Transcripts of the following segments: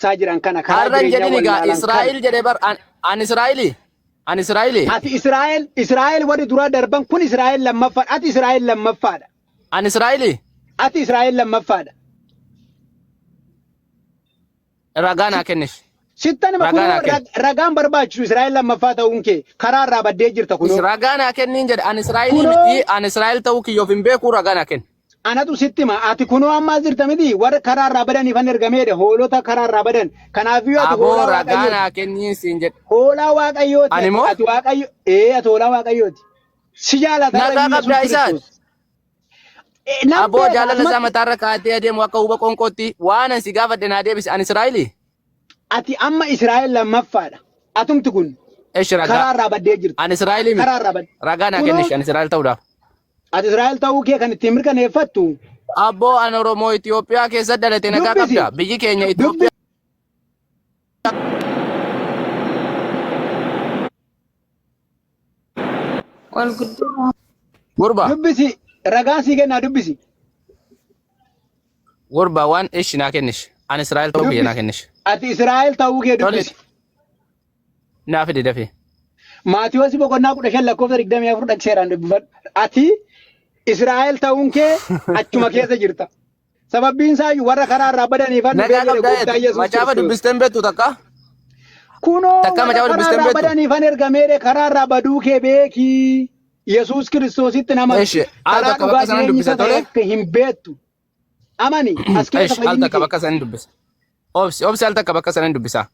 Sajiran kana Harran jedhini gaa Israa'el jedhee bar an Israa'eli. An Israa'eli. Ati Israa'el warri duraa darban kun Israa'el lammaffaadha. Ati Israa'el lammaffaadha. An Israa'eli. Ati Israa'el lammaffaadha. Ragaa naa kennish. Sittan ragaan barbaachisu Israa'el lammaffaa ta'uun kee karaa irraa baddee jirta kunoo. Ragaa naa kenniin jedhe an Israa'eli miti an Israa'el ta'uu kiyyoof hin beeku ragaa naa kenni. Anatu sitti ma ati kunoo ammaa jirta miti warra karaa irraa badaniif an ergameedha hoolota karaa irraa badan kanaafiyyuu ati hoolaa waaqayyooti. Ragaa naa kenniin siin jedhe. Hoolaa waaqayyooti. Ani moo? Ati waaqayyo ati hoolaa waaqayyooti. Si jaalata. Nagaa qabdaa isaan. Aboo jaalala isaa mataarra kaa'atee adeemu akka huba qonqootti waan an si gaafadhe naa deebise an Israa'eli. Ati amma Israa'el lammaffaadha. Atumti kun. Eesh ragaa. Karaa irraa baddee jirti. An Israa'eli miti. Karaa irraa baddee. Ragaa naa kennish an Israa'el ta'uudhaaf. Ati Israa'el ta'uu kee kan ittiin mirkaneeffattu. Aboo an Oromoo Itoophiyaa keessatti dhalate nagaa qabda. Biyyi keenya Itoophiyaa. Wal guddina. Gurba. Dubbisi ragaan sii kennaa dubbisi. Gurba waan ishi naa kennish. An Israa'el ta'uu kiyya naa kennish. Ati Israa'el ta'uu kee dubbisi. Naa fide dafee. Maatiyoos boqonnaa 15 lakkoofsa 24 dhaqseeraan dubbifadhu. Ati Israa'el ta'uun kee achuma keessa jirta. Sababbiin isaa warra karaa irraa badaniif an nagaa qabdaa macaafa dubbisteen beektu takka. Kunoo Takka macaafa karaa dubbisteen irraa beektu. badaniif an ergameedha karaa irraa baduu kee beekii. Yesuus Kiristoositti nama Eesh al takka bakka sanan dubbisa tole. Hin beektu. Amani as keessa Eesh al takka bakka sanan dubbisa. Obsi al takka bakka sanan dubbisa.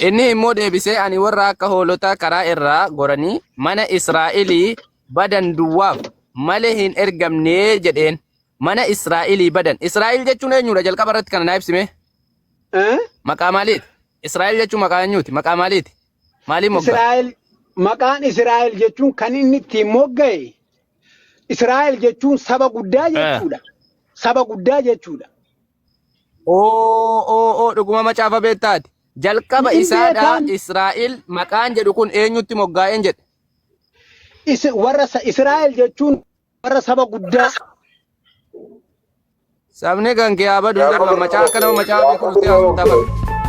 Inni immoo deebisee ani warra akka hoolota karaa irraa goranii mana Israa'elii badan duwwaaf malee hin ergamnee jedheen. Mana Israa'elii badan. Israa'el jechuun eenyudha jalqaba irratti kana naa ibsime. Maqaa maaliiti? Israa'el jechuun maqaa eenyuuti? Maqaa maaliiti? Maaliin moggaa? Israa'el maqaan Israa'el jechuun kan inni ittiin mogga'e. Israa'el jechuun saba guddaa jechuudha. Saba guddaa jechuudha. Oo dhuguma macaafa beektaati. Jalqaba isaadha Israa'el maqaan jedhu kun eenyutti moggaa'een jedhe. Warra Israa'el jechuun warra saba guddaa. Sabni kan kee abadu jedhama macaa akka nama macaa beekuutti haasofama.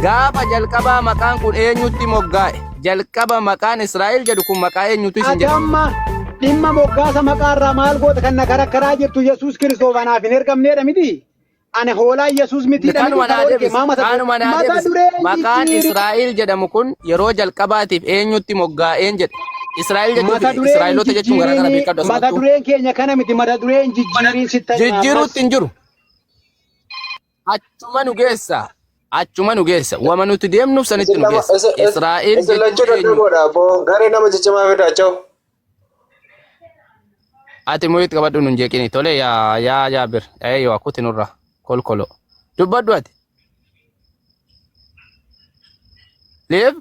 Gaafa jalqabaa maqaan kun eenyutti moggaa'e? Jalqaba maqaan Israa'el jedhu kun maqaa eenyutti isin jedhe? Amma dhimma moggaasa maqaarraa maal goota kan na karakkaraa jirtu Yesuus Kiristoos anaaf hin ergamneedha miti. Ani hoolaa Yesuus mitiidha. Kanuma naa deebisa. Maqaan Israa'el jedhamu kun yeroo jalqabaatiif eenyutti moggaa'een jedhe? Israa'el jechuun Israa'eloota jechuun gara kana beekadhu. Mata dureen keenya kana miti mata dureen jijjiiriin sitta. Jijjiiruutti hin jiru. Achuma nu geessa. Achuma nu geessa. Wama nuti deemnuuf sanitti nu geessa. Israa'el jechuun garee nama jijjiimaa fidaachoo. Ati moo'itti qabadhu nun jeeqini. Tole yaa bir. Yoo akkuti nurra. Kolkolo. Dubbadhu ati. Liif?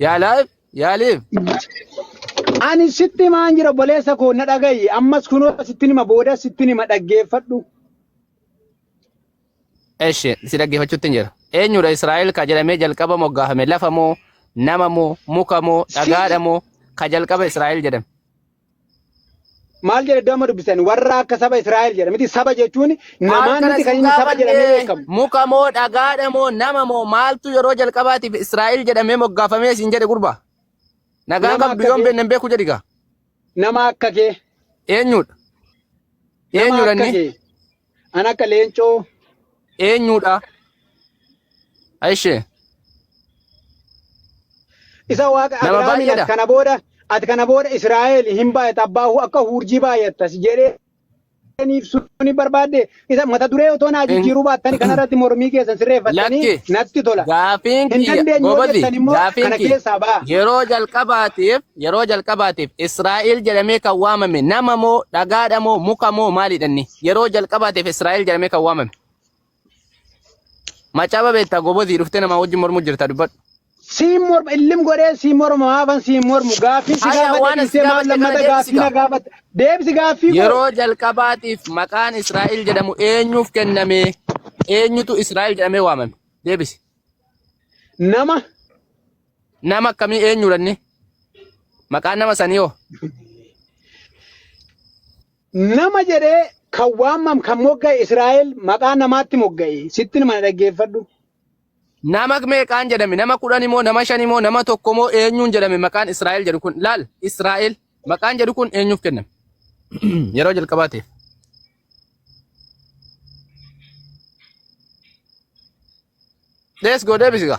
Yaa laif? Yaa liif? Ani sitti maan jira boleessa koo na dhagayi. Ammas kunoo sitti nima booda sitti nima dhaggeeffadhu. Eesh si dhaggeeffachuutti hin jira. Eenyudha Israa'el ka jedhamee jalqaba moggaafame lafa moo nama moo muka moo dhagaadha moo ka jalqaba Israa'el jedhame. Maal jedhe dama dubbisan warra akka saba Israa'el jedhame miti saba jechuun namaan miti kan inni saba jedhamee beekamu. Muka moo dhagaadha moo nama moo maaltu yeroo jalqabaatiif Israa'el jedhamee moggaafamee siin jedhe gurba. Nagaan qabdu yoon beekne beeku jedhiga. Nama akka kee. Eenyudha? Eenyudha inni? An akka leencoo. Eenyudha? Aishee. Isa waaqa Abiraamii ati kana booda Israa'el hin baay'ata abbaahu akka hurjii baay'attas jedheeniif suni barbaadde isa mata duree otoo naa jijjiiruu baattanii kanarratti mormii keessan sirreeffatanii natti tola. Gaafiin kiyya yeroo jalqabaatiif Israa'el jedhamee kan waamame nama moo dhagaadha moo muka moo maalidhanni yeroo jalqabaatiif Israa'el jedhamee kan waamame. Macaafa beektaa gobotii dhuftee namaa wajjin mormuu jirta dubbadhu. Siimor illim godhee siimor maafan siimor mu gaafii si gaafate isee maal lammata gaafii na gaafate deebisi gaafii yeroo jalqabaatiif maqaan Israa'el jedhamu eenyuuf kenname eenyutu Israa'el jedhamee waamame deebisi. Nama akkamii eenyudhanni maqaan nama sanii hoo? Nama jedhee kan waamam kan mogga'e Israa'el maqaa namaatti mogga'e sitti nama dhaggeeffadhu. nama meeqaan jedhame nama 10 moo nama 5 moo nama tokko moo eenyuun jedhame maqaan Israa'el jedhu kun laal Israa'el maqaan jedhu kun eenyuuf kenname yeroo jalqabaatiif Let's go deebisiga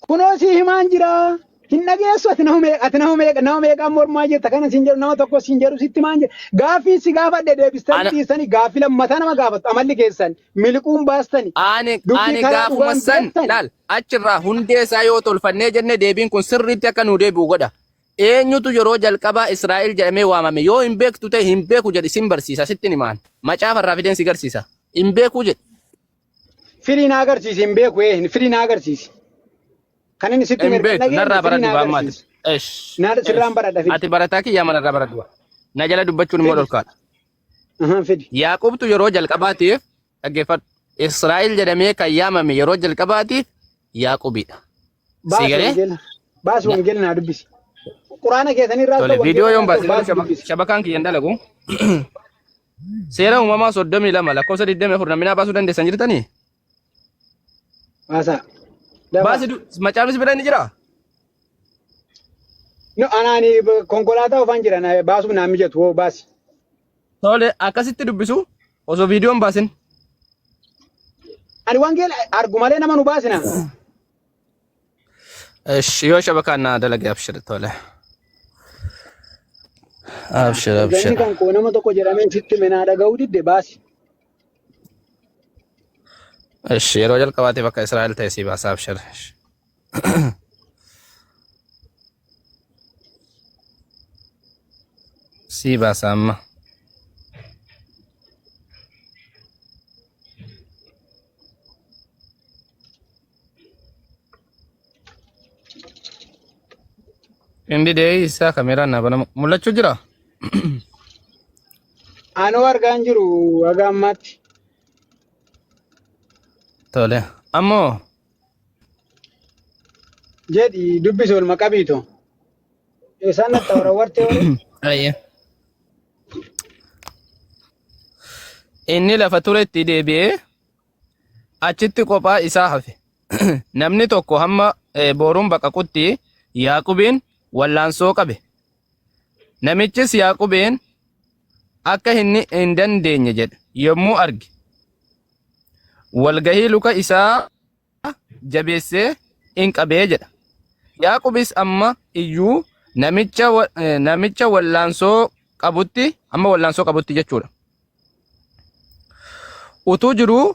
kunoo si himaan jira hin dhageessu ati nama meeqaan mormaa jirta kana siin jedhu nama tokko siin jedhu sitti maan jira gaaffii si gaafadhe deebistanii dhiisanii gaaffii lammataa nama gaafatu amalli keessan miliquun baastanii ani gaafuma san laal achirraa hundee isaa yoo tolfannee jenne deebiin kun sirriitti akka nu deebi'u godha eenyutu yeroo jalqabaa Israa'el jedhamee waamame yoo hin beektu ta'e hin beeku jedhi sin barsiisa sittin himaan macaafarraa fideen si garsiisa hin beeku jedhi firii na agarsiisi hin beeku firii na agarsiisi kan inni sitti mirga narraa baradhu baammaati sirraan baradha ati barataa kiyyaa manarraa baradhu na jala dubbachuun immoo dhorkaadha fidi Yaaqubtu yeroo jalqabaatiif dhaggeeffadhu Israa'el jedhamee kan yaamame yeroo jalqabaatiif Yaaqubidha baasi wangeela naa dubbisi quraana keessanirraa tole viidiyoo yoon baase shabakaan kiyyan dalagu seera uumamaa 32 lakkoofsa 24 naminaa baasuu dandeessan jirtanii baasaa baasi macaafni bira ni jira no anaani konkolaataa ofaan jiran baasuuf naan mijatu hoo baasi tole akkasitti dubbisu osoo viidiyoon baasin ani wangeela argu malee nama nu baasina yoo shabakaan naa dalage abshir tole abshir ganni kan koo nama tokko jedhamee sitti menaa dhaga'uu didde baasi yeroo jalqabaatiif akka Israa'el ta'e si baasa abshir si baasa amma Indi dee isaa kameeraan naa banamu mul'achuu jira? Anoo argaan jiru haga ammaatti. Tole ammoo jedhi dubbisi ol maqabiito isaan natti warraawwarte ayya inni lafa turetti deebi'ee achitti kophaa isaa hafe namni tokko hamma booruun baqaqutti Yaaqubiin wallaansoo qabe namichis Yaaqubiin akka inni hin dandeenye jedhe yommuu arge walgahii luka isaa jabeessee in qabee jedha Yaaqubis amma iyyuu namicha wallaansoo qabutti jechuudha utuu jiruu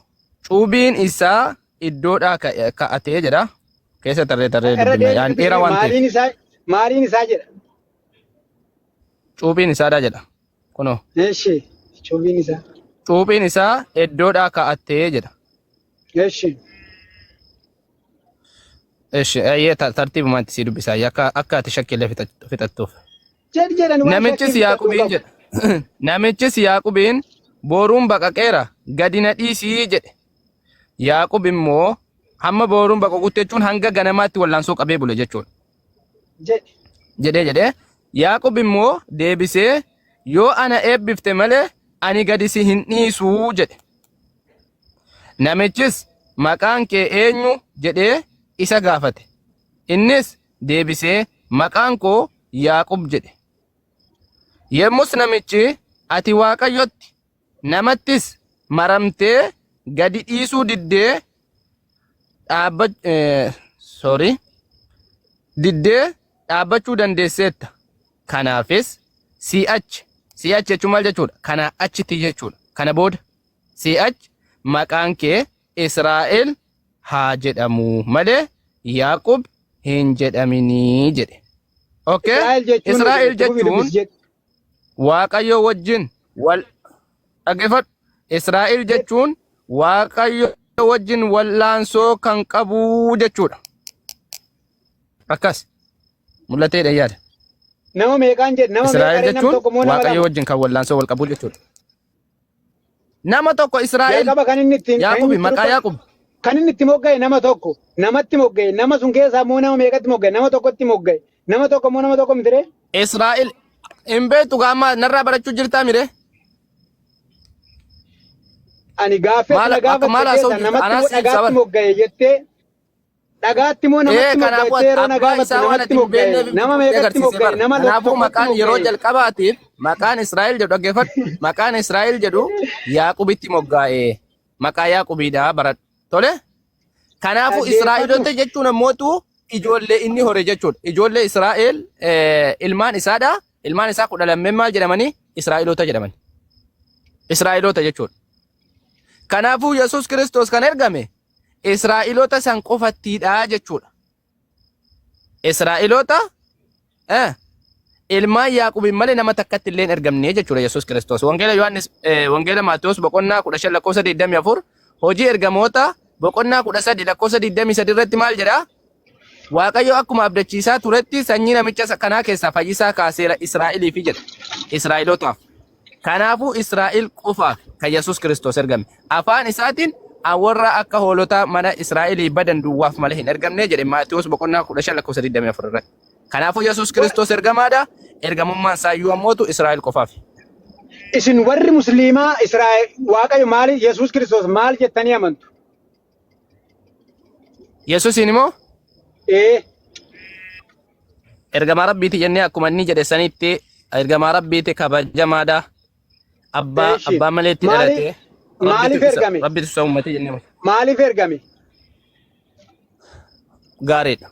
cuubiin isaa iddoodhaa ka'atee jedha keessa tarree yaan dheera waan ta'eef maaliin isaa jedha cuubiin isaadha jedha kunoo cuubiin isaa iddoodhaa ka'atee jedha ayyee tartiibumaatti si dubbisaa akka ati shakkiillee fixattuuf. Namichis Yaaqubiin booruun baqaqeera gadi na dhiisii jedhe. Yaaqub immoo hamma booruun baqaqutti jechuun hanga ganamaatti wallaansoo qabee bule jechuudha. Jedhee Yaaqub immoo deebisee yoo ana eebbifte malee ani gadi si hin dhiisuu jedhe. Namichis maqaan kee eenyu jedhee isa gaafate. Innis deebisee maqaan koo Yaaqub jedhe. Yemmus namichi ati Waaqayyotti namattis maramtee gadi dhiisuu diddee dhaabbachuu dandeesseetta. Kanaafis si'achi jechuun maal jechuudha? Kana achitti jechuudha. Kana booda si'achi maqaan kee Israa'el haa jedhamu malee Yaaqub hin jedhaminii jedhe. Okay? Israa'el jechuun Waaqayyo wajjin wal dhaggeeffadhu. Israa'el jechuun Waaqayyo wajjin wallaansoo kan qabu jechuudha. Akkas mul'ateedha yaada. Nama meeqaan jedhe nama Israa'el jechuun Waaqayyo wajjin kan wallaansoo wal qabu jechuudha. Nama tokko Israa'el Yaaqub maqaa Yaaqub kan inni itti mogga'e nama tokko namatti mogga'e nama sun keessaa immoo nama meeqatti mogga'e nama tokkotti mogga'e nama tokko immoo nama tokko mitire Israa'el hin beektu gaamma narraa barachuu jirtaa mire ani gaaffee na gaafatte namatti dhagaatti moggaa'e jettee dhagaatti moo namatti moggaa'e yeroo na gaafatte namatti moggaa'e nama meeqatti moggaa'e nama kanaafuu maqaan yeroo jalqabaatiif maqaan Israa'el jedhu dhaggeeffadhu maqaan Israa'el jedhu Yaaqubitti moggaa'e maqaa Yaaqubiidha baradhu tole kanaafuu Israa'eloota jechuun ammootu ijoollee inni hore jechuudha ijoollee Israa'el ilmaan isaadha ilmaan isaa 12 maal jedhamanii Israa'eloota jedhaman Israa'eloota jechuudha kanaafuu Yesuus Kiristoos kan ergame Israa'eloota san qofattiidha jechuudha. Israa'eloota ilmaan Yaaqubiin malee nama takkatti illee ergamne jechuudha Yesuus Kiristoos. Wangeela Yohaannis Wangeela Maatewos boqonnaa 15 lakkoofsa 24 hojii ergamoota boqonnaa 13 lakkoofsa 23 irratti maal jedha? Waaqayyo akkuma abdachiisaa turetti sanyii namicha kanaa keessaa fayyisaa kaaseera Israa'eliif jedha. Israa'elootaaf. Kanaafuu Israa'el qofaaf kan Yesuus Kiristoos ergame. Afaan isaatiin warra akka hoolota mana Israa'elii badan duwwaaf malee hin ergamne jedhe Maatewos boqonnaa 15 lakkoofsa 24 irratti. Kanaafuu Yesuus Kiristoos ergamaadha. Ergamummaan isaayyuu ammootu Israa'el qofaaf. Isin warri musliimaa Israa'el Waaqayyo maali Yesuus Kiristoos maal jettanii amantu? Yesuusin immoo ergamaa rabbiiti jennee akkuma inni jedhe sanitti ergamaa rabbiiti kabajamaadha. Abbaa maleetti dhalate. Maaliif ergame? Rabbitu isa uummatee jennee. Maaliif ergame? Gaariidha.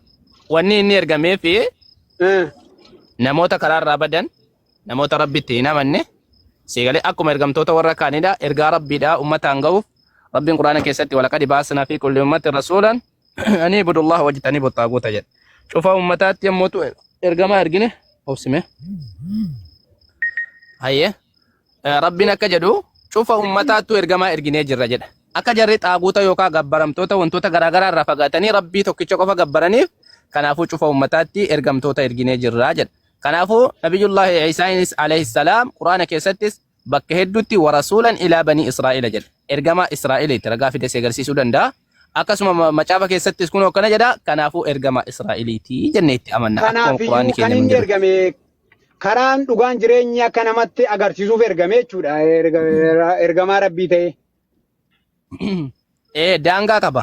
Wanni inni ergameef namoota karaarraa badan namoota rabbitti hin amanne siigalee akkuma ergamtoota warra kaanidha ergaa rabbiidha uummataan ga'uuf rabbiin quraana keessatti walaqad baasnaa fi kulli ummatin rasuulan ani ibudullah wajtanibu taaguuta jedha. Cufa uummataatti yommuu ergamaa ergine obsime. Hayyee rabbiin akka jedhu cufa uummataattu ergamaa erginee jirra jedha. Akka jarri xaaguuta yookaan gabbaramtoota wantoota garaagaraa irraa fagaatanii rabbii tokkicha qofa gabbaraniif kanaafuu cufa uummataatti ergamtoota erginee jirra jedha. Kanaafuu Nabiyullaahi Isaa'inis alayhi salaam quraana keessattis bakka hedduutti warasuulan ilaa banii Israa'eel jedha. Ergamaa Israa'eelitti ragaa fidee si agarsiisuu danda'a. Akkasuma macaafa keessattis kun akkana jedha. Kanaafuu ergamaa Israa'eeliiti jennee itti amanna. Kanaafuu kan inni ergame karaan dhugaan jireenya akka namatti agarsiisuuf ergame jechuudha. Ergamaa rabbii ta'e. Daangaa qaba.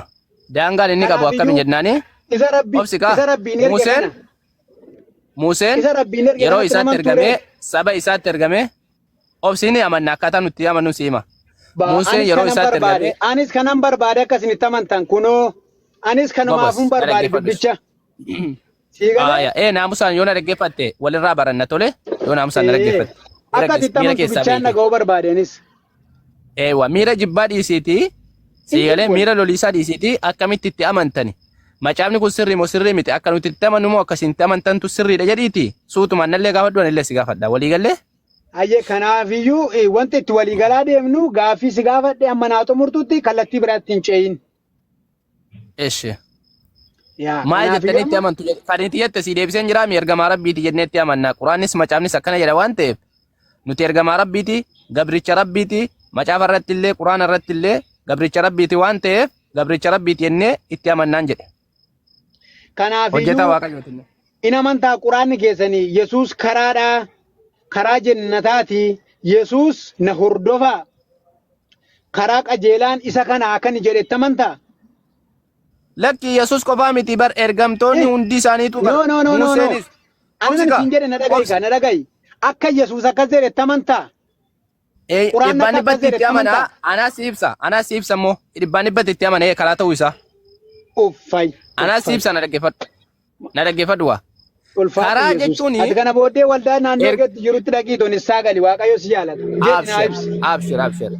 Daangaan inni qabu akkamiin jennaani? Isa rabbiin ergame. Museen yeroo isaatti ergame saba isaatti ergame obsiin amanna akkaataa nutti amannu siima. Museen yeroo isaatti ergame anis kanan barbaade akkasinitti amantan kunoo anis kanumaafuun barbaade dubbicha. Naamusaan yoo na dhaggeeffatte walirraa baranna tole yoo naamusaan na dhaggeeffatte. Akkasitti amantu bichaan dhaga'uu barbaadenis. Miira jibbaa dhiisiitii siigalee miira loliisaa dhiisiitii akkamitti itti amantani. Macaafni kun sirrii moo sirrii miti akka nuti itti amannu moo akkasitti amantantu sirriidha jedhiiti suutumaan nallee gaafadhu anillee si gaafadha walii gallee. Hayyee kanaafiyyuu wanti itti walii galaa deemnu gaaffii si gaafadhe amma naa xumurtutti kallattii biraatti hin ce'in. Eshi. Maal jettanii itti amantu kan itti jette si deebiseen jira mi ergamaa rabbiiti jennee itti amanna quraannis macaafnis akkana jedha waan ta'eef nuti ergamaa rabbiiti gabricha rabbiiti macaafa irratti illee quraana irratti illee gabricha rabbiiti waan ta'eef gabricha rabbiiti jennee itti amannaan jedhe. Kanaafiyyuu in amantaa quraanni keessanii Yesuus karaadhaa karaa jannataati Yesuus na hordofaa karaa qajeelaan isa kana akkani jedhetti amantaa. Lakki Yesuus qofaa miti bar ergamtoonni hundi isaaniitu No. Ani hin jedhe na dhaga'i akka Yesuus akkas jedhetti amantaa. Dhibbaan dhibbatti itti amana anaas ibsa immoo dhibbaan dhibbatti itti amana karaa ta'uu isaa. Uffay. Anaas ibsa na dhaggeeffadhu waa. Karaa jechuun ati kana booddee waldaa naannoo keetti jirutti dhaqiitoon isaa gali waaqayyo si jaalata. Abshir.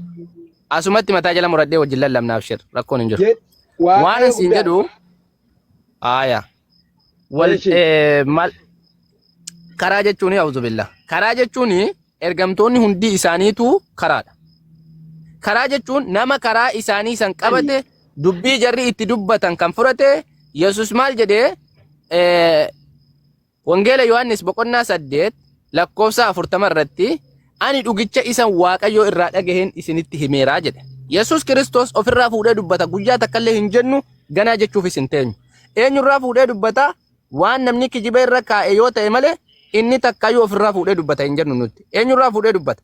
Asumatti mataa jala muradhee wajjin lallabna abshir rakkoon hin jiru. Waan asiin jedhu karaa jechuun auzubillah. Karaa jechuun ergamtoonni hundi isaaniitu karaadha. Karaa jechuun nama karaa isaanii san qabate dubbii jarri itti dubbatan kan fudhate Yesuus maal jedhee Wangeela Yohaannis boqonnaa 8 lakkoofsa 40 irratti ani dhugicha isan Waaqayyoo irraa dhagaheen isinitti himeeraa jedhe. Yesuus Kiristoos ofirraa fuudhee dubbata guyyaa takkallee hin jennu ganaa jechuufis hin teenyu. Eenyurraa fuudhee dubbata waan namni kijiba irra kaa'e yoo ta'e malee inni takkayyuu ofirraa fuudhee dubbata hin jennu nuti. Eenyurraa fuudhee dubbata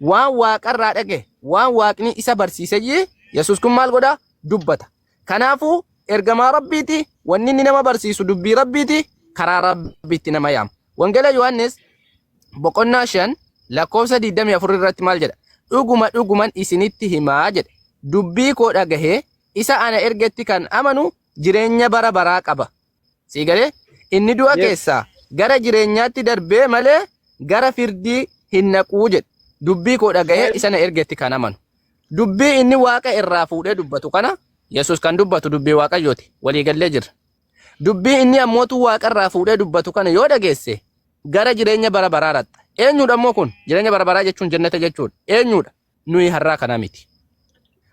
waan waaqarraa dhage waan waaqni isa barsiisee Yesuus kun maal godha dubbata. Kanaafuu ergamaa rabbiiti wanni inni nama barsiisu dubbii rabbiiti karaa rabbiitti nama yaama. Wangeela Yohaannis boqonnaa 5 lakkoofsa 24 irratti maal jedha? Dhuguman isinitti himaa jedhe. Dubbii koo dhagahee isa ana ergetti kan amanu jireenya bara baraa qaba. Siigalee inni du'a keessaa gara jireenyaatti darbee malee gara firdii hin naquu jedhe. Dubbii koo dhagahee isa ana ergetti kan amanu. Dubbii inni waaqa irraa fuudhee dubbatu kana Yesuus kan dubbatu dubbii waaqayyooti. Waliigallee jirra. Dubbii inni ammootu waaqa irraa fuudhee dubbatu kana yoo dhageesse gara jireenya bara baraa dhatta. Eenyudha ammoo kun? Jireenya bara baraa jechuun jannata jechuudha. Eenyudha? Nuyi har'aa kana miti.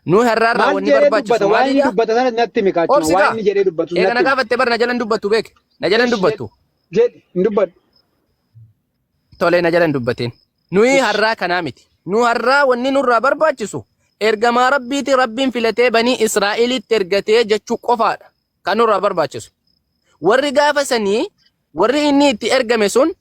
Nuyi har'aarraa wanni barbaachisu maalidha? Dubbata sana natti mikaachuma waan inni jedhee dubbatu. Eega na gaafattee bara na jalan dubbatu beeke. Na jalan dubbatu. Jedhi hin dubbadhu. Tolee na jalan dubbateen. Nuyi har'aa kana miti. Nu har'aa wanni nurraa barbaachisu ergamaa rabbiiti rabbiin filatee banii Israa'elitti ergatee jechuu qofaadha. Kan nurraa barbaachisu. Warri gaafa sanii warri inni itti ergame sun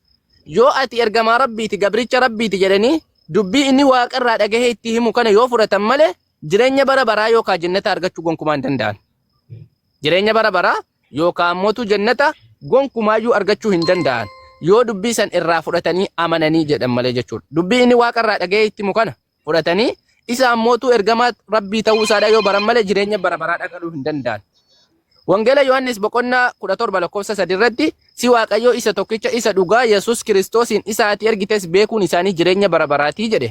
yoo ati ergamaa rabbiiti gabricha rabbiiti jedhanii dubbii inni waaqarraa dhagahee itti himu kana yoo fudhatan malee jireenya bara baraa yookaan jannata argachuu gonkumaa hin danda'an. Jireenya bara baraa yookaan mootu jannata gonkumaayyuu argachuu hin danda'an. Yoo dubbii san irraa fudhatanii amananii jedhan malee jechuudha. Dubbii inni waaqarraa dhagahee itti himu kana fudhatanii isa ammootu ergamaa rabbii ta'uu isaadha yoo baran malee jireenya bara baraa dhaqaluu hin danda'an. Wangeela Yohaannis boqonnaa 17 lakkoofsa 3 irratti si waaqayyoo isa tokkicha isa dhugaa Yesuus Kiristoosiin isa ati ergites beekuun isaanii jireenya bara baraatii jedhe.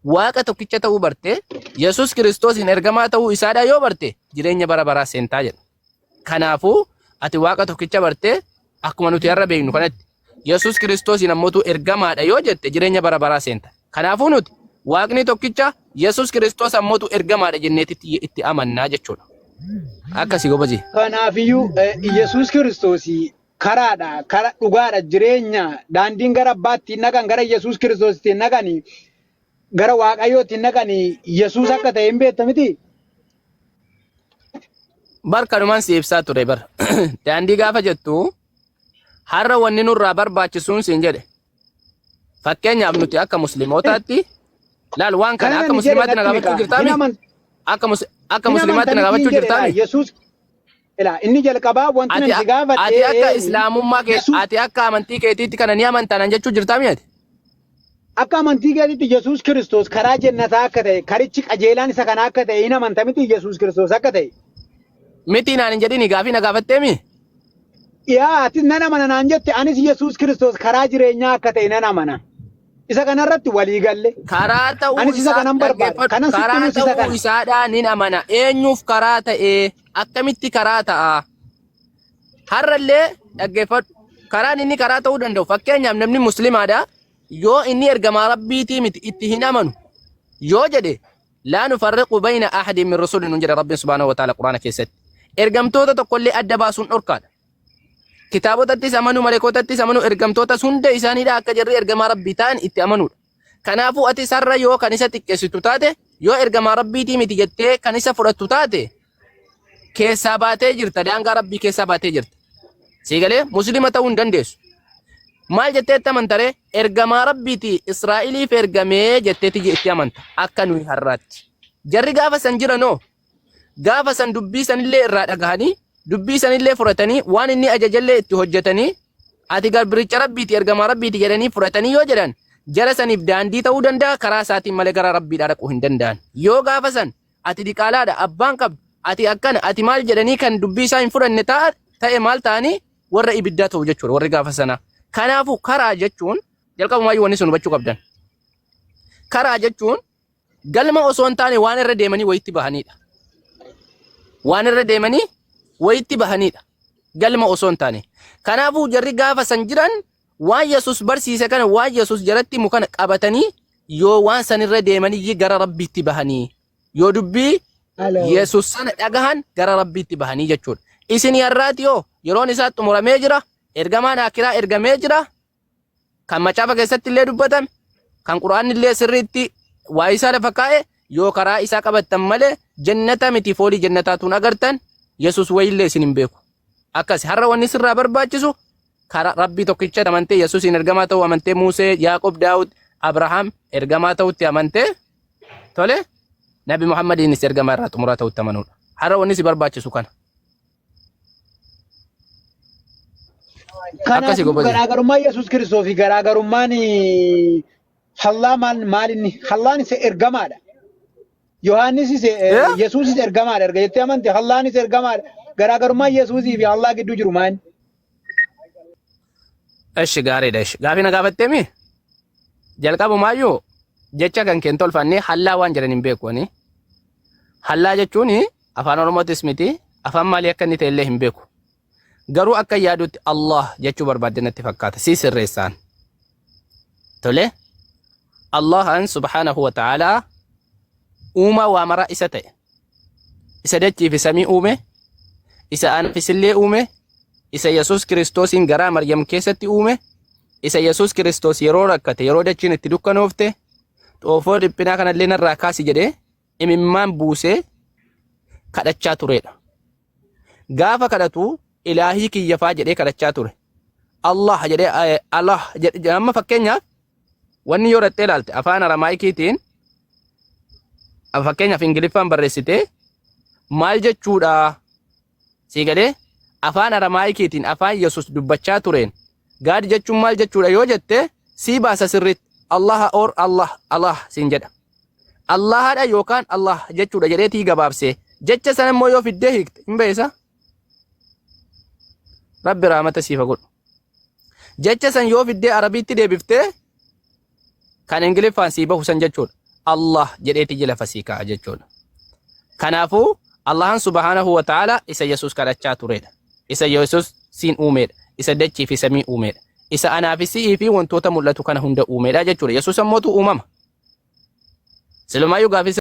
Waaqa tokkicha ta'uu barte Yesuus Kiristoosiin ergamaa ta'uu isaadha yoo barte jireenya bara baraa seentaa jedha. Kanaafuu ati waaqa tokkicha barte akkuma nuti har'a beeknu kanatti Yesuus Kiristoosiin ammootu ergamaadha yoo jette jireenya bara baraa seenta. Kanaafuu nuti waaqni tokkicha Yesuus Kiristoos ammootu ergamaadha jenneetitti itti amannaa jechuudha. Akkasii gobaji. Kanaafiyyuu Yesuus Kiristoos karaadha, kara dhugaadha, jireenya daandiin gara abbaatti naqan gara Yesuus Kiristoositti naqanii gara waaqayyootti naqanii Yesuus akka ta'e hin beekta miti. Barkanumaan si ibsaa ture bara. Daandii gaafa jettu har'a wanni nurraa barbaachisuun siin jedhe. Fakkeenyaaf nuti akka muslimootaatti laal waan kana akka muslimaatti na gaafachuu jirtaami. Akka muslimaatti na gaafachuu jirtaami. Yesuus inni jalqabaa wanti nuti gaafate ati akka islaamummaa kee ati akka amantii keetiitti kana ni amantaan jechuu jirtaami ati. Akka amantii keetiitti Yesuus Kiristoos karaa jannataa akka ta'e karichi qajeelaan isa kana akka ta'e hin amanta miti Yesuus Kiristoos akka ta'e. Miti naan hin jedhini gaafii na gaafatteemi. Yaa ati nan amana naan jette anis Yesuus Kiristoos karaa jireenyaa akka ta'e nan amana. Isa kanarratti walii galle. Karaa ta'uu isaadhaan nin amana. Eenyuuf karaa ta'ee akkamitti karaa ta'a? Har'allee dhaggeeffadhu. Karaan inni karaa ta'uu danda'u fakkeenyaaf namni muslimaadha. Yoo inni ergamaa rabbiitii miti itti hin amanu. Yoo jedhe laa nufarriqu bayna ahadin min rusulin nun jedha Rabbiin subhaanahu wa ta'ala Quraana keessatti. Ergamtoota tokkollee adda baasuun dhorkaadha. Kitaabotattis amanu maleekotattis amanu ergamtoota hunda isaaniidha akka jarri ergamaa rabbii ta'an itti amanuudha. Kanaafuu ati sarra yoo kan isa xiqqeessitu taate yoo ergamaa rabbiitii miti jettee kan isa fudhattu taate keessaa baatee jirta daangaa rabbii keessaa baatee jirta. Siigalee muslima ta'uu hin dandeessu. Maal jetteetti amantaree ergamaa rabbiiti Israa'eliif ergamee jetteetti itti amanta akka nuyi har'aatti. Jarri gaafa san jiranoo gaafa san dubbii sanillee irraa dhagahanii dubbii sanillee fudhatanii waan inni ajajallee itti hojjetanii ati garbicha rabbiiti ergamaa rabbiiti jedhanii fudhatanii yoo jedhan jara saniif daandii ta'uu danda'a karaa isaatiin malee gara rabbiidhaa dhaquu hin danda'an. Yoo gaafa san ati diqaalaadha abbaan qabdu ati akkana ati maal jedhanii kan dubbii isaa hin fudhanne ta'e maal ta'anii warra ibiddaa ta'u jechuudha warri gaafa sana. Kanaafuu karaa jechuun jalqabumaayyuu wanni sun hubachuu qabdan. Karaa jechuun galma osoo hin taane waan irra deemanii wayitti bahanidha. Waan irra deemanii wayitti bahanidha. Galma osoo hin taane. Kanaafuu jarri gaafa san jiran waan Yesuus barsiise kana waan Yesuus jalatti himu kana qabatanii yoo waan san irra deemanii gara rabbiitti bahanii yoo dubbii Yesuus sana dhagahan gara rabbiitti bahanii jechuudha. Isin har'aati yoo yeroon isaa xumuramee jira. Ergamaan akiraa ergamee jira. Kan macaafa keessatti illee dubbatame. Kan quraanni illee sirriitti waa isaa lafa kaa'e yoo karaa isaa qabattan malee jannata miti foolii jannataatuun agartan Yesuus wayillee isin hin beeku. Akkas har'a wanni sirraa barbaachisu karaa rabbii tokkicha amantee Yesuusin ergamaa ta'uu amantee Musee, Yaaqoob, Daawud, Abrahaam ergamaa ta'utti amantee Tole Nabi Muhammadiinis ergama irraa xumuraa ta'utti amanuudha. Har'a wanni si barbaachisu kana. Akkasii gobooti. Garaagarummaa Yesuus Kiristoos fi garaagarummaan Hallaa maalinni Hallaan isa ergamaadha. Yohaannis isa Yesuus isa ergamaadha. Erga jettee amante Hallaan isa ergamaadha. Garaagarummaa Yesuusii fi Hallaa gidduu jiru maali? Eshi gaariidha. Eshi gaafii na gaafatteemi? Jalqabumaayyuu jecha kan keen tolfannee Hallaa waan jedhan hin beeku ani. Hallaa jechuun afaan Oromootis miti afaan maalii akka inni ta'e illee hin beeku. Garuu akka yaadutti Allah jechuu barbaadde natti fakkaata si sirreessaan. Tole Allahan subhanahu wa ta'ala uumaa waa mara isa ta'e. Isa dachii fi samii uume, isa anfisillee uume, isa Yesuus Kiristoosiin garaa Maryam keessatti uume, isa Yesuus Kiristoos yeroo rakkate yeroo dachiin itti dukkanoofte xoofoo dhiphinaa kanallee narraa kaasi jedhee imimmaan buusee kadhachaa turedha. Gaafa kadhatu ilaahii kiyyafaa jedhee kadhachaa ture. Allah jedhee Allah jedhee amma fakkeenyaaf wanni yoo rattee ilaalte afaan Aramaayikiitiin fakkeenyaaf Ingiliffaan barreessitee maal jechuudha sii galee afaan Aramaayikiitiin afaan Yesuus dubbachaa tureen gaadi jechuun maal jechuudha yoo jette sii baasa sirriitti Allah or Allah siin jedha. Allahadha yookaan Allah jechuudha jedheetii gabaabsee jecha sana immoo yoo fiddee hiikte hin beesa. Rabbi rahmata siifa godhu. Jecha san yoo fiddee Arabiitti deebiftee kan Ingiliffaan sii bahu san jechuudha. Allah jedheeti jala fasii ka'a jechuudha. Kanaafuu Allahan subhanahu wa ta'ala isa Yesuus kadhachaa turedha. Isa Yesuus siin uumedha. Isa dachii fi samii uumedha. Isa anaa fi si'ii fi wantoota mul'atu kana hunda uumedha jechuudha. Yesuus ammootu uumama. Silumaayyuu gaafii